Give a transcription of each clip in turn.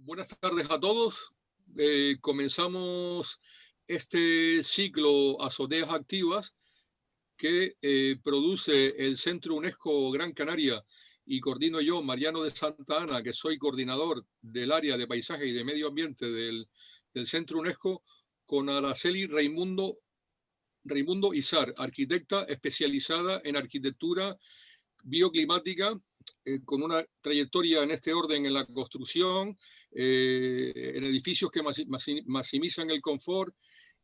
Buenas tardes a todos. Comenzamos este ciclo Azoteas Activas que produce el Centro UNESCO Gran Canaria y coordino yo, Mariano de Santa Ana, que soy coordinador del área de paisaje y de medio ambiente del Centro UNESCO, con Araceli Raimundo Izar, arquitecta especializada en arquitectura bioclimática, con una trayectoria en este orden en la construcción, en edificios que maximizan el confort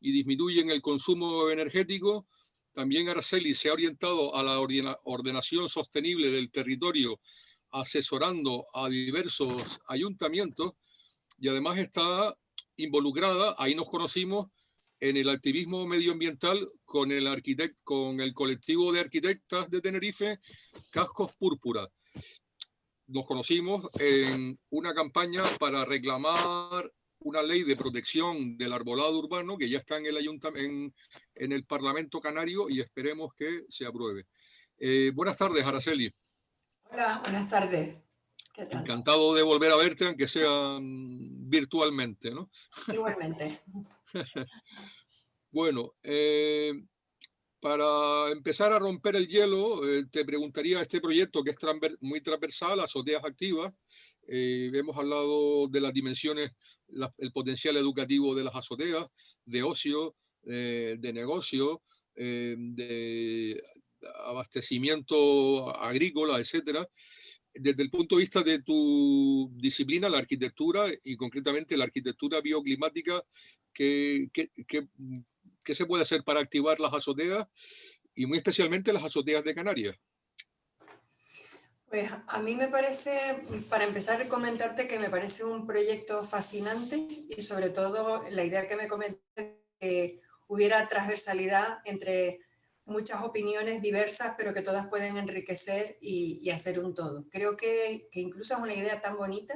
y disminuyen el consumo energético. También Araceli se ha orientado a la ordenación sostenible del territorio, asesorando a diversos ayuntamientos, y además está involucrada, ahí nos conocimos, en el activismo medioambiental con el colectivo de arquitectas de Tenerife, Cascos Púrpura. Nos conocimos en una campaña para reclamar una ley de protección del arbolado urbano que ya está en el Parlamento Canario y esperemos que se apruebe. Buenas tardes, Araceli. Hola, buenas tardes. ¿Qué tal? Encantado de volver a verte, aunque sea virtualmente, ¿no? Igualmente. Bueno, para empezar a romper el hielo, te preguntaría este proyecto que es muy transversal, Azoteas Activas. Hemos hablado de las dimensiones, el potencial educativo de las azoteas, de ocio, de negocio, de abastecimiento agrícola, etcétera. Desde el punto de vista de tu disciplina, la arquitectura, y concretamente la arquitectura bioclimática, ¿qué se puede hacer para activar las azoteas y muy especialmente las azoteas de Canarias? Pues a mí me parece, para empezar, comentarte que me parece un proyecto fascinante y sobre todo la idea que me comentaste, que hubiera transversalidad entre muchas opiniones diversas, pero que todas pueden enriquecer y hacer un todo. Creo que incluso es una idea tan bonita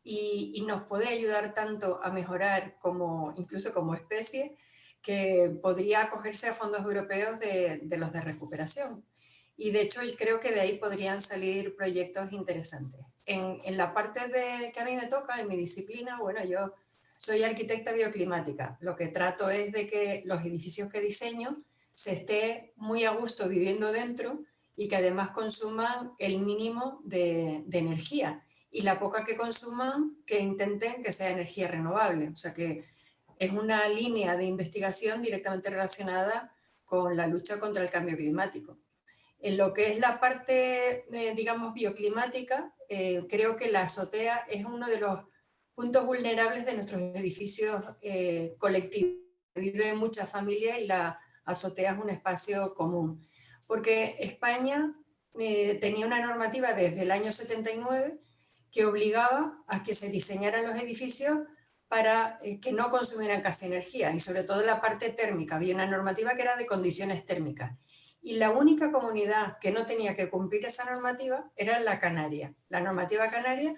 y nos puede ayudar tanto a mejorar incluso como especie, que podría acogerse a fondos europeos de los de recuperación. Y de hecho creo que de ahí podrían salir proyectos interesantes. En la parte que a mí me toca, en mi disciplina, bueno, yo soy arquitecta bioclimática. Lo que trato es de que los edificios que diseño se esté muy a gusto viviendo dentro y que además consuman el mínimo de energía. Y la poca que consuman, que intenten que sea energía renovable. O sea que es una línea de investigación directamente relacionada con la lucha contra el cambio climático. En lo que es la parte, digamos, bioclimática, creo que la azotea es uno de los puntos vulnerables de nuestros edificios colectivos. Vive mucha familia y la azotea es un espacio común. Porque España tenía una normativa desde el año 79 que obligaba a que se diseñaran los edificios para que no consumieran casi energía, y sobre todo la parte térmica. Había una normativa que era de condiciones térmicas. Y la única comunidad que no tenía que cumplir esa normativa era la Canaria. La normativa canaria,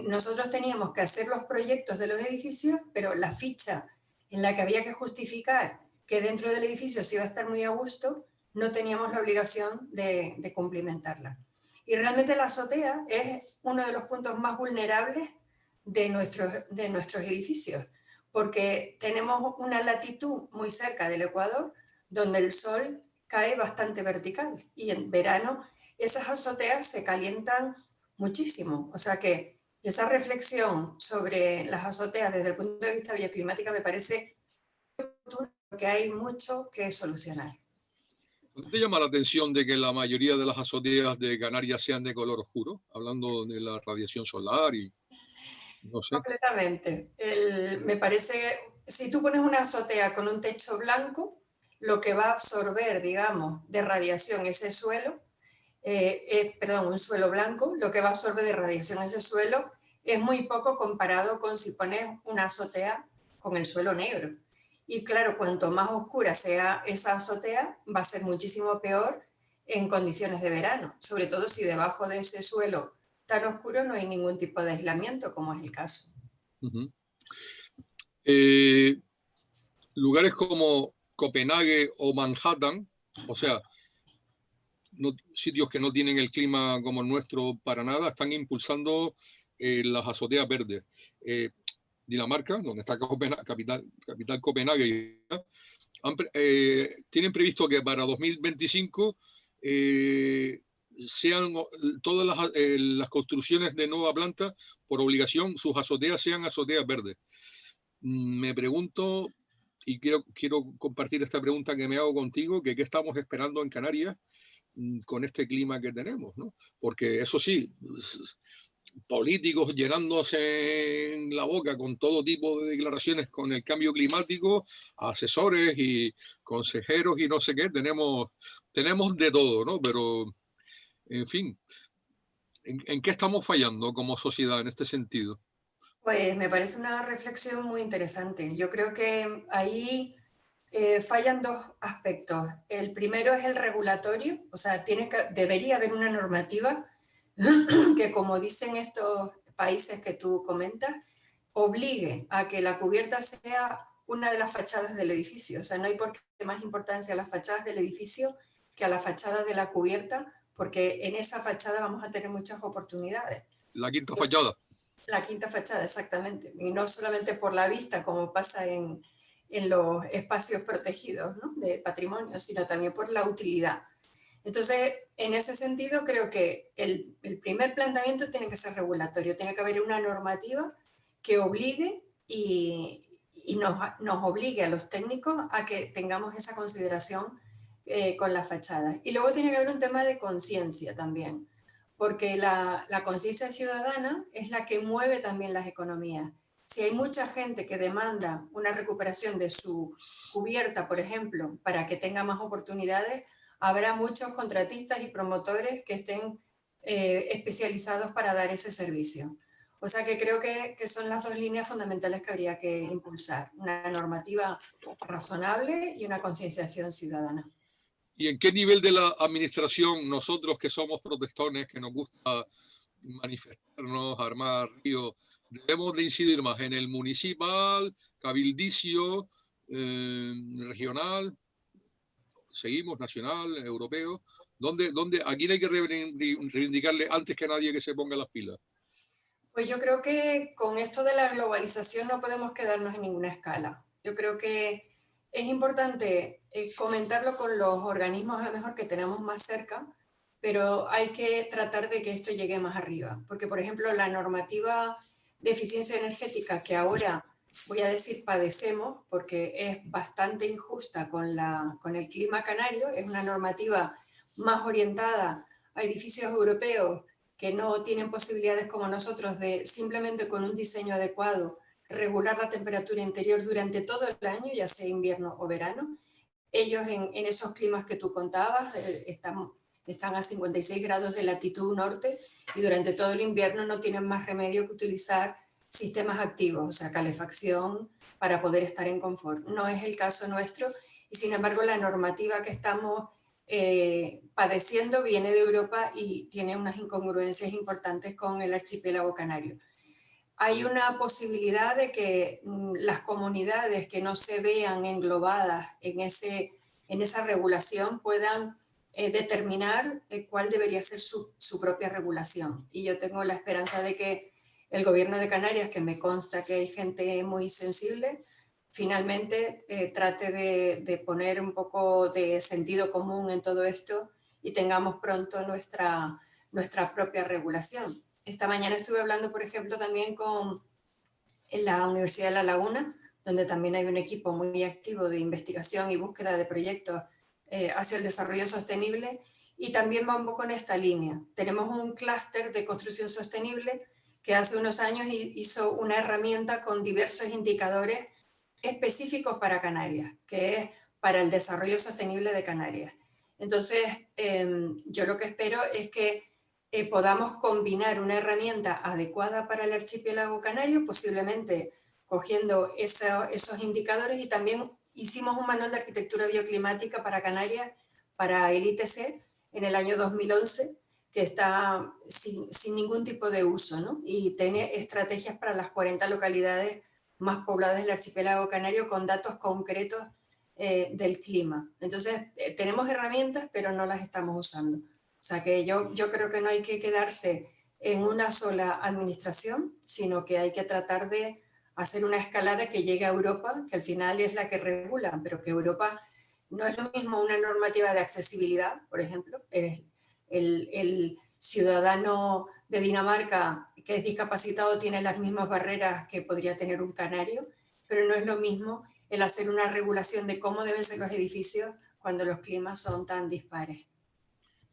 nosotros teníamos que hacer los proyectos de los edificios, pero la ficha en la que había que justificar que dentro del edificio se iba a estar muy a gusto, no teníamos la obligación de cumplimentarla. Y realmente la azotea es uno de los puntos más vulnerables de nuestros edificios, porque tenemos una latitud muy cerca del Ecuador, donde el sol cae bastante vertical y en verano esas azoteas se calientan muchísimo. O sea que esa reflexión sobre las azoteas desde el punto de vista bioclimático me parece que hay mucho que solucionar. ¿No te llama la atención de que la mayoría de las azoteas de Canarias sean de color oscuro? Hablando de la radiación solar y no sé. Completamente. Me parece, si tú pones una azotea con un techo blanco, lo que va a absorber, digamos, de radiación ese suelo, un suelo blanco, lo que va a absorber de radiación ese suelo es muy poco comparado con si pones una azotea con el suelo negro. Y claro, cuanto más oscura sea esa azotea, va a ser muchísimo peor en condiciones de verano, sobre todo si debajo de ese suelo tan oscuro no hay ningún tipo de aislamiento, como es el caso. Lugares como Copenhague o Manhattan, o sea, sitios que no tienen el clima como el nuestro para nada, están impulsando las azoteas verdes. Dinamarca, donde está capital Copenhague, tienen previsto que para 2025 sean todas las construcciones de nueva planta, por obligación, sus azoteas sean azoteas verdes. Me pregunto, y quiero compartir esta pregunta que me hago contigo, que qué estamos esperando en Canarias con este clima que tenemos, ¿no? Porque eso sí, políticos llenándose en la boca con todo tipo de declaraciones con el cambio climático, asesores y consejeros y no sé qué, tenemos de todo, ¿no? Pero, en fin, ¿en qué estamos fallando como sociedad en este sentido? Pues me parece una reflexión muy interesante. Yo creo que ahí fallan dos aspectos. El primero es el regulatorio, o sea, debería haber una normativa que, como dicen estos países que tú comentas, obligue a que la cubierta sea una de las fachadas del edificio. O sea, no hay por qué más importancia a las fachadas del edificio que a la fachada de la cubierta, porque en esa fachada vamos a tener muchas oportunidades. La quinta Pues, fachada. la quinta fachada, exactamente. Y no solamente por la vista, como pasa en los espacios protegidos, ¿no?, de patrimonio, sino también por la utilidad. Entonces, en ese sentido, creo que el primer planteamiento tiene que ser regulatorio, tiene que haber una normativa que obligue y nos obligue a los técnicos a que tengamos esa consideración con las fachadas. Y luego tiene que haber un tema de conciencia también, porque la conciencia ciudadana es la que mueve también las economías. Si hay mucha gente que demanda una recuperación de su cubierta, por ejemplo, para que tenga más oportunidades, habrá muchos contratistas y promotores que estén especializados para dar ese servicio. O sea que creo que son las dos líneas fundamentales que habría que impulsar: una normativa razonable y una concienciación ciudadana. ¿Y en qué nivel de la administración, nosotros que somos protestones, que nos gusta manifestarnos, armar ríos, debemos de incidir más? ¿En el municipal, cabildicio, regional? ¿Seguimos nacional, europeo? ¿A quién hay que reivindicarle antes que nadie que se ponga las pilas? Pues yo creo que con esto de la globalización no podemos quedarnos en ninguna escala. Yo creo que es importante comentarlo con los organismos a lo mejor que tenemos más cerca, pero hay que tratar de que esto llegue más arriba. Porque, por ejemplo, la normativa de eficiencia energética que ahora, voy a decir, padecemos, porque es bastante injusta con el clima canario, es una normativa más orientada a edificios europeos que no tienen posibilidades como nosotros de simplemente con un diseño adecuado regular la temperatura interior durante todo el año, ya sea invierno o verano. Ellos en esos climas que tú contabas están a 56 grados de latitud norte y durante todo el invierno no tienen más remedio que utilizar sistemas activos, o sea, calefacción, para poder estar en confort. No es el caso nuestro y sin embargo la normativa que estamos padeciendo viene de Europa y tiene unas incongruencias importantes con el archipiélago canario. Hay una posibilidad de que las comunidades que no se vean englobadas en esa regulación puedan determinar cuál debería ser su propia regulación. Y yo tengo la esperanza de que el gobierno de Canarias, que me consta que hay gente muy sensible, finalmente trate de poner un poco de sentido común en todo esto y tengamos pronto nuestra propia regulación. Esta mañana estuve hablando, por ejemplo, también en la Universidad de La Laguna, donde también hay un equipo muy activo de investigación y búsqueda de proyectos hacia el desarrollo sostenible, y también va un poco en esta línea. Tenemos un clúster de construcción sostenible que hace unos años hizo una herramienta con diversos indicadores específicos para Canarias, que es para el desarrollo sostenible de Canarias. Entonces, yo lo que espero es que podamos combinar una herramienta adecuada para el archipiélago canario, posiblemente cogiendo esos indicadores, y también hicimos un manual de arquitectura bioclimática para Canarias, para el ITC, en el año 2011, que está sin ningún tipo de uso, ¿no? Y tiene estrategias para las 40 localidades más pobladas del archipiélago canario con datos concretos del clima. Entonces, tenemos herramientas, pero no las estamos usando. O sea que yo creo que no hay que quedarse en una sola administración, sino que hay que tratar de hacer una escalada que llegue a Europa, que al final es la que regula, pero que Europa no es lo mismo una normativa de accesibilidad, por ejemplo. El ciudadano de Dinamarca que es discapacitado tiene las mismas barreras que podría tener un canario, pero no es lo mismo el hacer una regulación de cómo deben ser los edificios cuando los climas son tan dispares.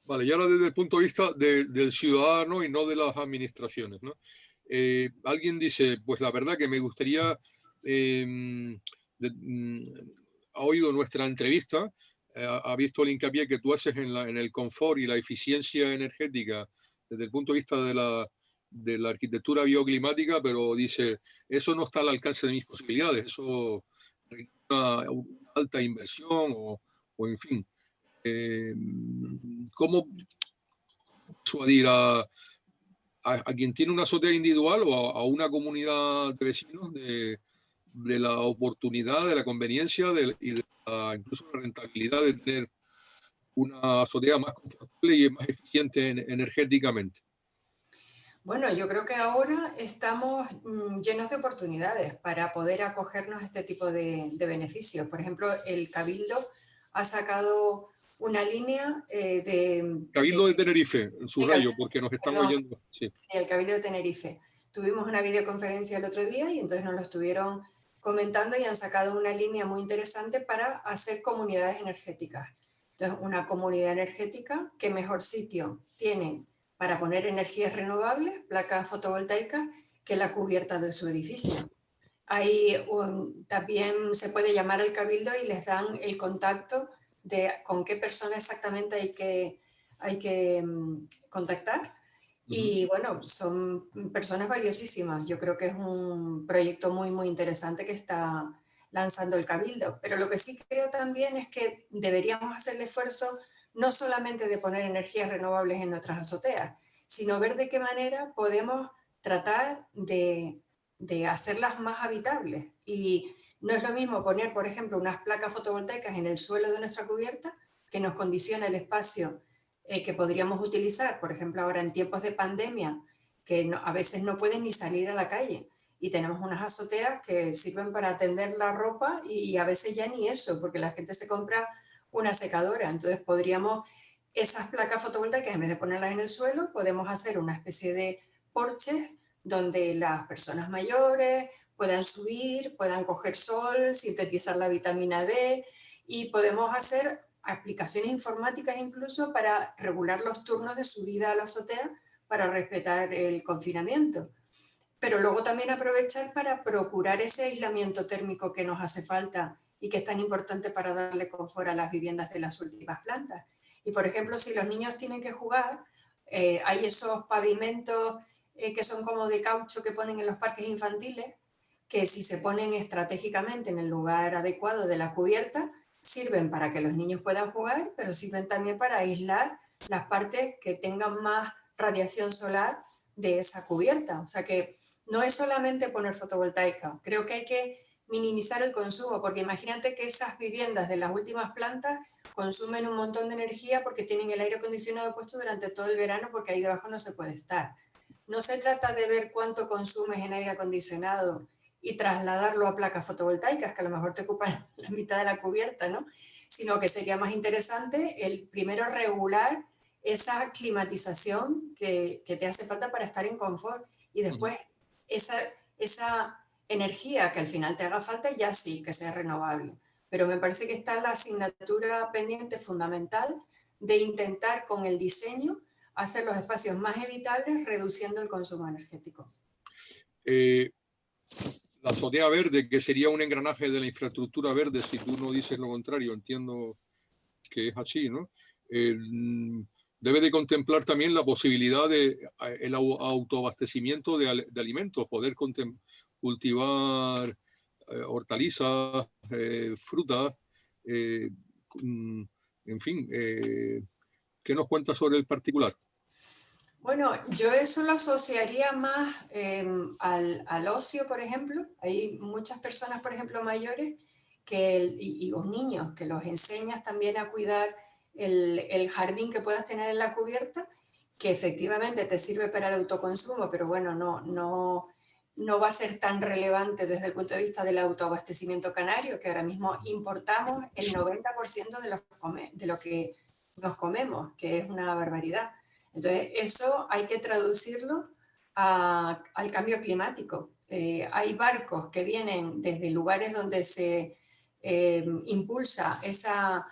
Vale, y ahora desde el punto de vista del ciudadano y no de las administraciones, ¿no? Alguien dice, pues la verdad que me gustaría, ha oído nuestra entrevista, ha visto el hincapié que tú haces en el confort y la eficiencia energética desde el punto de vista de la arquitectura bioclimática, pero dice, eso no está al alcance de mis posibilidades, eso requiere una alta inversión o en fin. ¿Cómo persuadir a quien tiene una azotea individual o a una comunidad de vecinos de la oportunidad, de la conveniencia y de incluso la rentabilidad de tener una azotea más confortable y más eficiente energéticamente? Bueno, yo creo que ahora estamos llenos de oportunidades para poder acogernos a este tipo de beneficios. Por ejemplo, el Cabildo ha sacado una línea Cabildo de Tenerife, el Cabildo, subrayo, porque nos están perdón, oyendo. Sí. sí, el Cabildo de Tenerife. Tuvimos una videoconferencia el otro día y entonces nos lo estuvieron comentando y han sacado una línea muy interesante para hacer comunidades energéticas. Entonces, una comunidad energética, ¿qué mejor sitio tiene para poner energías renovables, placas fotovoltaicas, que la cubierta de su edificio? Ahí también se puede llamar al cabildo y les dan el contacto de con qué persona exactamente hay que contactar. Y bueno, son personas valiosísimas. Yo creo que es un proyecto muy, muy interesante que está lanzando el Cabildo. Pero lo que sí creo también es que deberíamos hacer el esfuerzo no solamente de poner energías renovables en nuestras azoteas, sino ver de qué manera podemos tratar de hacerlas más habitables. Y no es lo mismo poner, por ejemplo, unas placas fotovoltaicas en el suelo de nuestra cubierta, que nos condiciona el espacio que podríamos utilizar, por ejemplo, ahora en tiempos de pandemia, que a veces no pueden ni salir a la calle. Y tenemos unas azoteas que sirven para tender la ropa y a veces ya ni eso, porque la gente se compra una secadora. Entonces podríamos, esas placas fotovoltaicas, en vez de ponerlas en el suelo, podemos hacer una especie de porches donde las personas mayores puedan subir, puedan coger sol, sintetizar la vitamina D y podemos hacer aplicaciones informáticas incluso para regular los turnos de subida a la azotea para respetar el confinamiento. Pero luego también aprovechar para procurar ese aislamiento térmico que nos hace falta y que es tan importante para darle confort a las viviendas de las últimas plantas. Y por ejemplo, si los niños tienen que jugar, hay esos pavimentos que son como de caucho que ponen en los parques infantiles, que si se ponen estratégicamente en el lugar adecuado de la cubierta, sirven para que los niños puedan jugar, pero sirven también para aislar las partes que tengan más radiación solar de esa cubierta. O sea que no es solamente poner fotovoltaica, creo que hay que minimizar el consumo, porque imagínate que esas viviendas de las últimas plantas consumen un montón de energía porque tienen el aire acondicionado puesto durante todo el verano porque ahí debajo no se puede estar. No se trata de ver cuánto consumes en aire acondicionado y trasladarlo a placas fotovoltaicas, que a lo mejor te ocupan la mitad de la cubierta, ¿no? Sino que sería más interesante el primero regular esa climatización que te hace falta para estar en confort y después esa energía que al final te haga falta ya sí, que sea renovable. Pero me parece que está la asignatura pendiente fundamental de intentar con el diseño hacer los espacios más evitables reduciendo el consumo energético. Eh, la azotea verde, que sería un engranaje de la infraestructura verde, si tú no dices lo contrario, entiendo que es así, ¿no? Debe de contemplar también la posibilidad de el autoabastecimiento de alimentos, poder cultivar hortalizas, frutas, en fin. ¿Qué nos cuenta sobre el particular? Bueno, yo eso lo asociaría más al ocio, por ejemplo. Hay muchas personas, por ejemplo, mayores y los niños, que los enseñas también a cuidar el jardín que puedas tener en la cubierta que efectivamente te sirve para el autoconsumo, pero bueno, no va a ser tan relevante desde el punto de vista del autoabastecimiento canario, que ahora mismo importamos el 90% de lo que nos comemos, que es una barbaridad. Entonces, eso hay que traducirlo al cambio climático. Hay barcos que vienen desde lugares donde se impulsa esa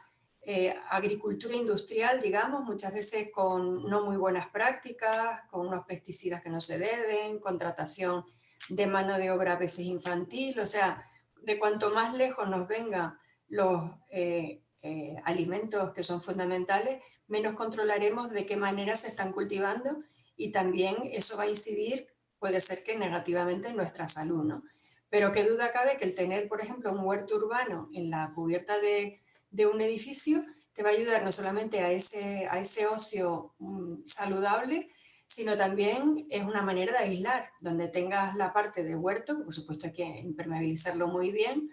agricultura industrial, digamos, muchas veces con no muy buenas prácticas, con unos pesticidas que no se deben, contratación de mano de obra a veces infantil, o sea, de cuanto más lejos nos vengan los alimentos que son fundamentales, menos controlaremos de qué manera se están cultivando y también eso va a incidir, puede ser que negativamente en nuestra salud, ¿no? Pero qué duda cabe que el tener, por ejemplo, un huerto urbano en la cubierta de un edificio te va a ayudar no solamente a ese ocio saludable, sino también es una manera de aislar, donde tengas la parte de huerto, que por supuesto hay que impermeabilizarlo muy bien,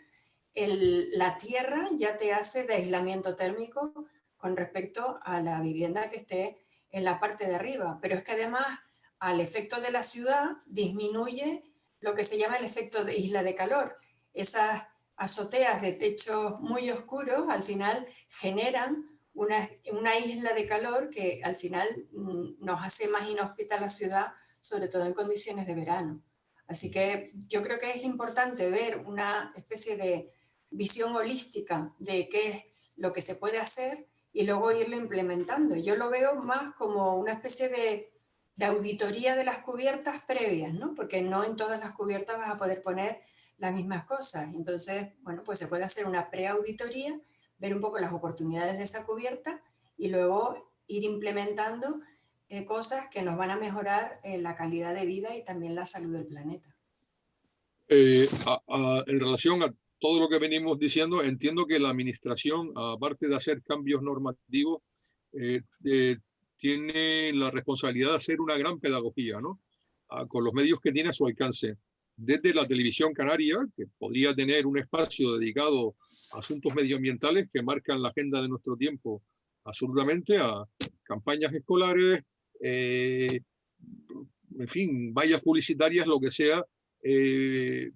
la tierra ya te hace de aislamiento térmico con respecto a la vivienda que esté en la parte de arriba, pero es que además al efecto de la ciudad disminuye lo que se llama el efecto de isla de calor. Esas azoteas de techos muy oscuros al final generan una isla de calor que al final nos hace más inhóspita la ciudad, sobre todo en condiciones de verano. Así que yo creo que es importante ver una especie de visión holística de qué es lo que se puede hacer y luego irlo implementando. Yo lo veo más como una especie de auditoría de las cubiertas previas, ¿no? Porque no en todas las cubiertas vas a poder poner las mismas cosas. Entonces, bueno, pues se puede hacer una preauditoría, ver un poco las oportunidades de esa cubierta y luego ir implementando cosas que nos van a mejorar la calidad de vida y también la salud del planeta. En relación a todo lo que venimos diciendo, entiendo que la administración, aparte de hacer cambios normativos, tiene la responsabilidad de hacer una gran pedagogía, ¿no? Con los medios que tiene a su alcance. Desde la televisión canaria, que podría tener un espacio dedicado a asuntos medioambientales que marcan la agenda de nuestro tiempo absolutamente, a campañas escolares, en fin, vallas publicitarias, lo que sea,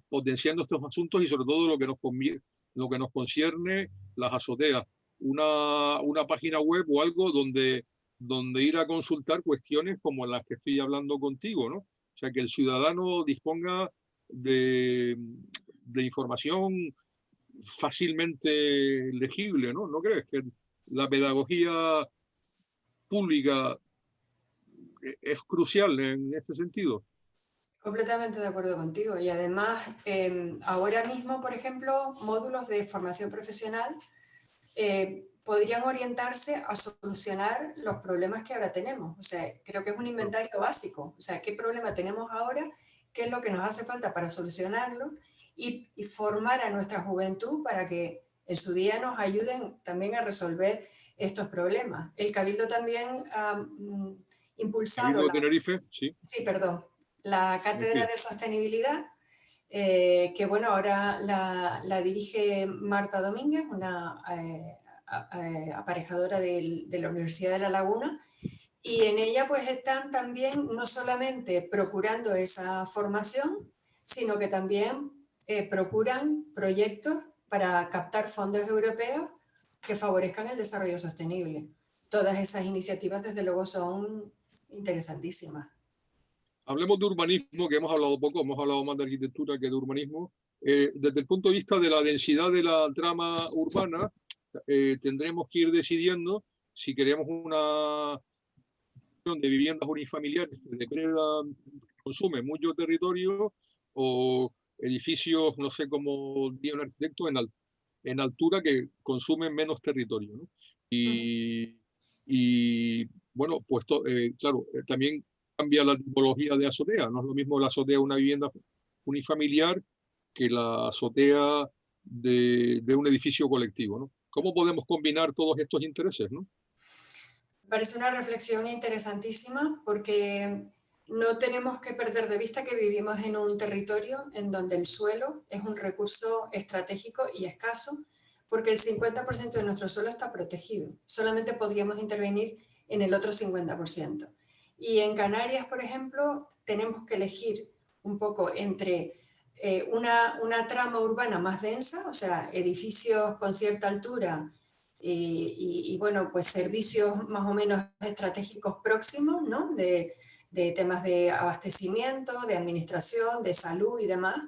potenciando estos asuntos y sobre todo lo que nos concierne, las azoteas. Una página web o algo donde ir a consultar cuestiones como las que estoy hablando contigo, ¿no? O sea, que el ciudadano disponga de información fácilmente legible, ¿no? ¿No crees que la pedagogía pública es crucial en este sentido? Completamente de acuerdo contigo. Y además, ahora mismo, por ejemplo, módulos de formación profesional podrían orientarse a solucionar los problemas que ahora tenemos. O sea, creo que es un inventario básico. O sea, ¿qué problema tenemos ahora? ¿Qué es lo que nos hace falta para solucionarlo? Y formar a nuestra juventud para que en su día nos ayuden también a resolver estos problemas. El Cabildo también ha impulsado Cabildo de Tenerife, sí. Sí, perdón. La Cátedra de Sostenibilidad, que bueno, ahora la dirige Marta Domínguez, una aparejadora de la Universidad de La Laguna, y en ella pues están también no solamente procurando esa formación, sino que también procuran proyectos para captar fondos europeos que favorezcan el desarrollo sostenible. Todas esas iniciativas desde luego son interesantísimas. Hablemos de urbanismo, que hemos hablado poco, hemos hablado más de arquitectura que de urbanismo. Desde el punto de vista de la densidad de la trama urbana, tendremos que ir decidiendo si queremos una de viviendas unifamiliares que depredan, consumen mucho territorio, o edificios, no sé cómo diría un arquitecto, en altura que consumen menos territorio, ¿no? Y bueno, pues claro, también cambia la tipología de azotea. No es lo mismo la azotea de una vivienda unifamiliar que la azotea de un edificio colectivo, ¿no? ¿Cómo podemos combinar todos estos intereses, ¿no? Me parece una reflexión interesantísima porque no tenemos que perder de vista que vivimos en un territorio en donde el suelo es un recurso estratégico y escaso, porque el 50% de nuestro suelo está protegido. Solamente podríamos intervenir en el otro 50%. Y en Canarias, por ejemplo, tenemos que elegir un poco entre una trama urbana más densa, o sea, edificios con cierta altura y, bueno, pues servicios más o menos estratégicos próximos, ¿no? De temas de abastecimiento, de administración, de salud y demás,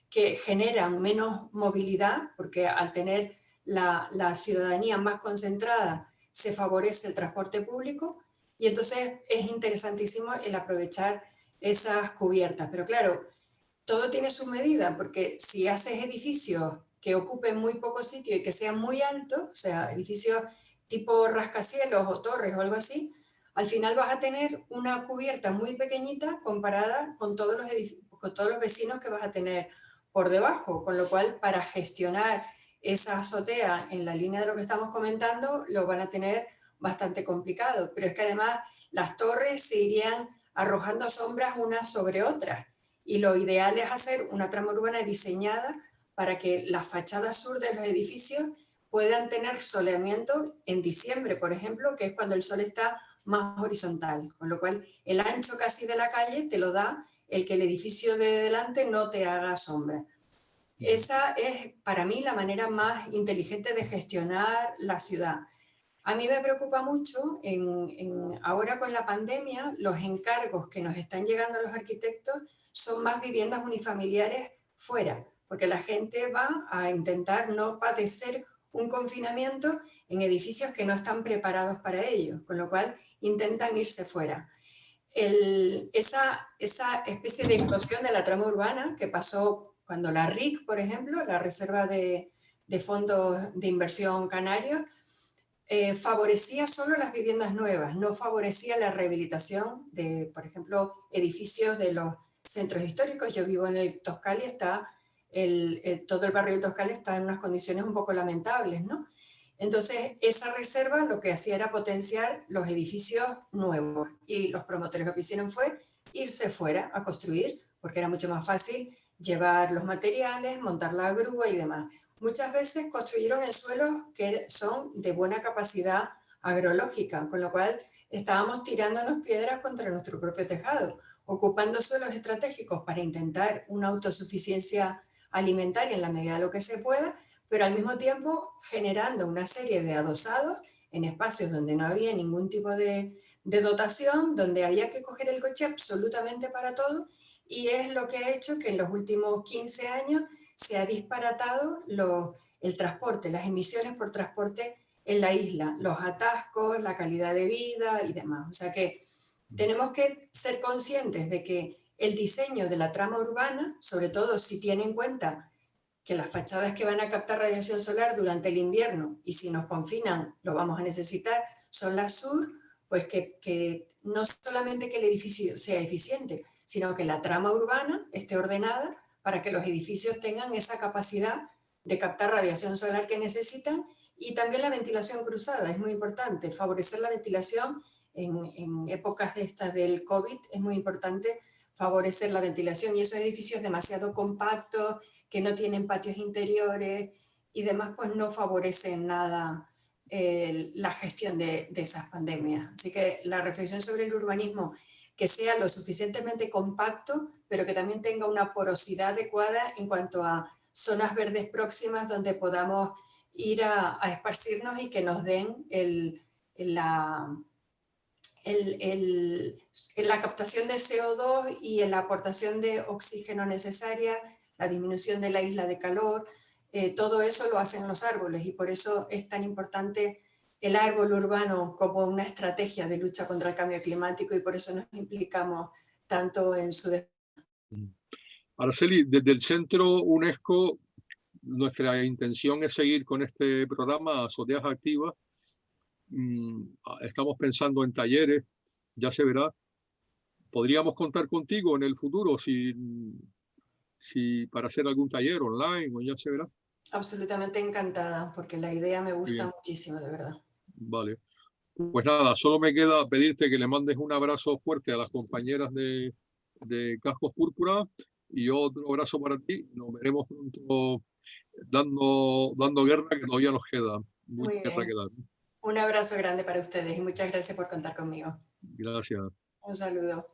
que generan menos movilidad, porque al tener la ciudadanía más concentrada se favorece el transporte público y entonces es interesantísimo el aprovechar esas cubiertas. Pero claro, todo tiene su medida, porque si haces edificios que ocupen muy poco sitio y que sean muy altos, o sea, edificios tipo rascacielos o torres o algo así, al final vas a tener una cubierta muy pequeñita comparada con todos los vecinos que vas a tener por debajo, con lo cual para gestionar esa azotea en la línea de lo que estamos comentando lo van a tener bastante complicado, pero es que además las torres se irían arrojando sombras unas sobre otras y lo ideal es hacer una trama urbana diseñada para que la fachada sur de los edificios puedan tener soleamiento en diciembre, por ejemplo, que es cuando el sol está más horizontal, con lo cual el ancho casi de la calle te lo da el que el edificio de delante no te haga sombra. Esa es para mí la manera más inteligente de gestionar la ciudad. A mí me preocupa mucho, ahora con la pandemia, los encargos que nos están llegando a los arquitectos son más viviendas unifamiliares fuera, porque la gente va a intentar no padecer un confinamiento en edificios que no están preparados para ello, con lo cual intentan irse fuera. Esa especie de explosión de la trama urbana que pasó cuando la RIC, por ejemplo, la Reserva de Fondos de Inversión Canarios, favorecía solo las viviendas nuevas, no favorecía la rehabilitación de, por ejemplo, edificios de los centros históricos. Yo vivo en el Toscal y todo el barrio del Toscal está en unas condiciones un poco lamentables, ¿no? Entonces, esa reserva lo que hacía era potenciar los edificios nuevos y los promotores lo que hicieron fue irse fuera a construir, porque era mucho más fácil llevar los materiales, montar la grúa y demás. Muchas veces construyeron en suelos que son de buena capacidad agrológica, con lo cual estábamos tirándonos piedras contra nuestro propio tejado, ocupando suelos estratégicos para intentar una autosuficiencia alimentaria en la medida de lo que se pueda, pero al mismo tiempo generando una serie de adosados en espacios donde no había ningún tipo de dotación, donde había que coger el coche absolutamente para todo, y es lo que ha hecho que en los últimos 15 años se ha disparatado el transporte, las emisiones por transporte en la isla, los atascos, la calidad de vida y demás. O sea que tenemos que ser conscientes de que el diseño de la trama urbana, sobre todo si tiene en cuenta que las fachadas que van a captar radiación solar durante el invierno y si nos confinan lo vamos a necesitar, son las sur, pues que no solamente que el edificio sea eficiente, sino que la trama urbana esté ordenada para que los edificios tengan esa capacidad de captar radiación solar que necesitan y también la ventilación cruzada, es muy importante, favorecer la ventilación en épocas de estas del COVID, es muy importante favorecer la ventilación y esos edificios demasiado compactos, que no tienen patios interiores y demás, pues no favorecen nada la gestión de esas pandemias. Así que la reflexión sobre el urbanismo, que sea lo suficientemente compacto, pero que también tenga una porosidad adecuada en cuanto a zonas verdes próximas donde podamos ir a esparcirnos y que nos den la captación de CO2 y en la aportación de oxígeno necesaria, la disminución de la isla de calor, todo eso lo hacen los árboles y por eso es tan importante el árbol urbano como una estrategia de lucha contra el cambio climático y por eso nos implicamos tanto en su defensa. Araceli, desde el Centro UNESCO, nuestra intención es seguir con este programa Azoteas Activas. Estamos pensando en talleres, ya se verá. ¿Podríamos contar contigo en el futuro si para hacer algún taller online o ya se verá? Absolutamente encantada, porque la idea me gusta Bien, muchísimo, de verdad. vale. Pues nada, solo me queda pedirte que le mandes un abrazo fuerte a las compañeras de Cascos Púrpura y otro abrazo para ti. Nos veremos pronto dando guerra, que todavía nos queda. Mucha Muy guerra bien. que dar. Un abrazo grande para ustedes y muchas gracias por contar conmigo. Gracias. Un saludo.